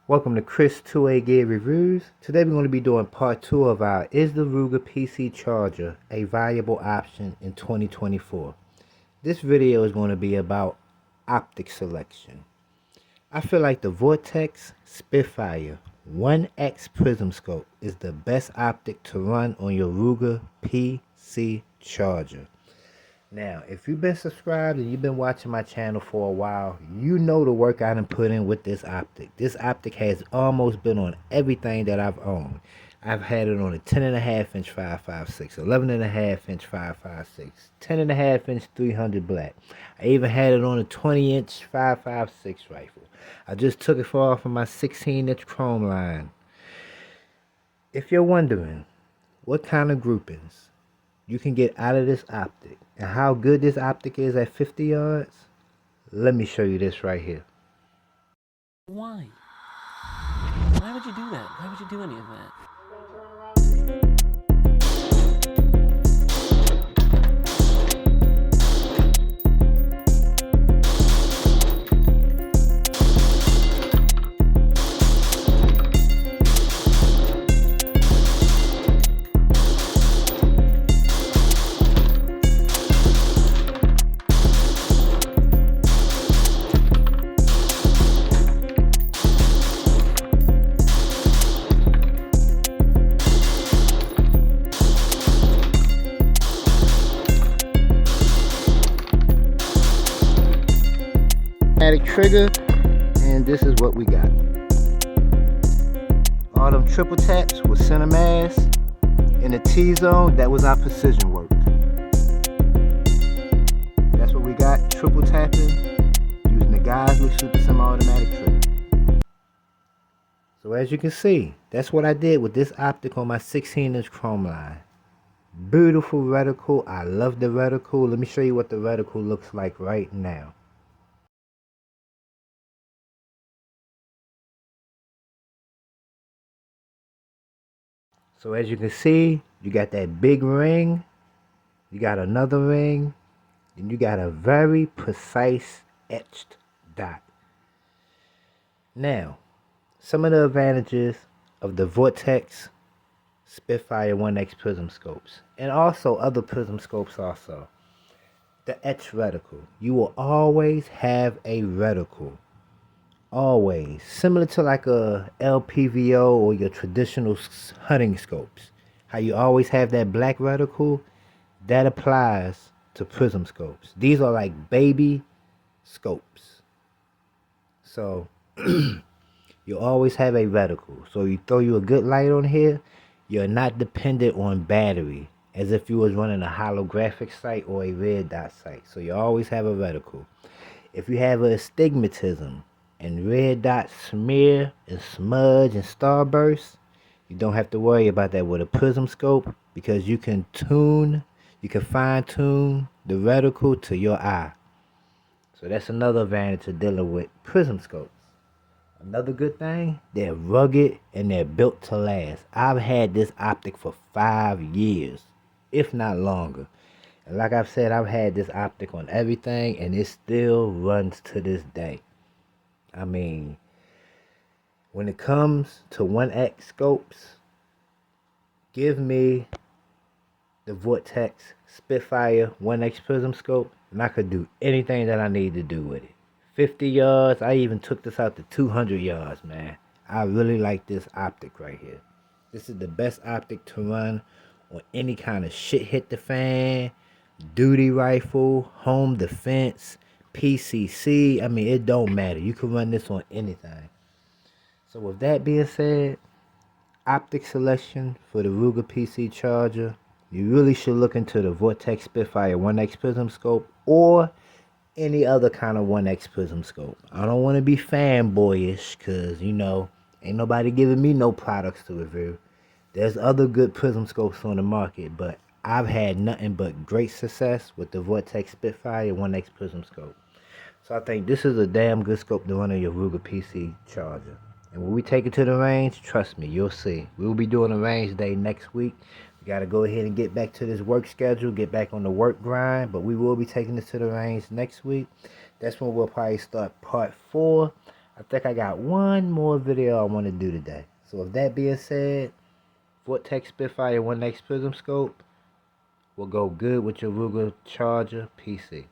Welcome to Chris 2A Gear Reviews. Today we're going to be doing part 2 of our Is the Ruger PC Charger a Viable Option in 2024? This video is going to be about optic selection. I feel like the Vortex Spitfire 1X Prism Scope is the best optic to run on your Ruger PC Charger. Now, if you've been subscribed and you've been watching my channel for a while, you know the work I done put in with this optic. This optic has almost been on everything that I've owned. I've had it on a 10.5 inch 5.56, 11.5 inch 5.56, 10.5 inch 300 black. I even had it on a 20 inch 5.56 rifle. I just took it off of my 16 inch chrome line. If you're wondering what kind of groupings you can get out of this optic and how good this optic is at 50 yards, let me show you this right here. Why? Why would you do that? Why would you do any of that? Automatic trigger, and this is what we got. All them triple taps with center mass. In the T-zone, that was our precision work. That's what we got, triple tapping, using the guys with super semi-automatic trigger. So as you can see, that's what I did with this optic on my 16 inch chrome line. Beautiful reticle, I love the reticle. Let me show you what the reticle looks like right now. So as you can see, you got that big ring, you got another ring, and you got a very precise etched dot. Now, some of the advantages of the Vortex Spitfire 1X prism scopes, and also other prism scopes also. The etched reticle. You will always have a reticle. Always, similar to like a LPVO or your traditional hunting scopes. How you always have that black reticle, that applies to prism scopes. These are like baby scopes. So you always have a reticle. So you throw you a good light on here, you're not dependent on battery as if you was running a holographic sight or a red dot sight. So you always have a reticle. If you have a astigmatism and red dot smear and smudge and starburst, you don't have to worry about that with a prism scope because you can fine tune the reticle to your eye. So that's another advantage of dealing with prism scopes. Another good thing, they're rugged and they're built to last. I've had this optic for 5 years, if not longer. And like I've said, I've had this optic on everything and it still runs to this day. I mean, when it comes to 1X scopes, give me the Vortex Spitfire 1X prism scope and I could do anything that I need to do with it. 50 yards, I even took this out to 200 yards, man. I really like this optic right here. This is the best optic to run on any kind of shit hit the fan, duty rifle, home defense, PCC. I mean, it don't matter. You can run this on anything. So with that being said, optic selection for the Ruger PC Charger, you really should look into the Vortex Spitfire 1X prism scope or any other kind of 1X prism scope. I don't want to be fanboyish because, you know, ain't nobody giving me no products to review. There's other good prism scopes on the market, but I've had nothing but great success with the Vortex Spitfire 1X prism scope. So I think this is a damn good scope to run on your Ruger PC Charger. And when we take it to the range, trust me, you'll see. We'll be doing a range day next week. We got to go ahead and get back to this work schedule, get back on the work grind, but we will be taking this to the range next week. That's when we'll probably start part 4 I think I got one more video I want to do today. So with that being said, Vortex Spitfire 1X Prism Scope will go good with your Ruger Charger PC.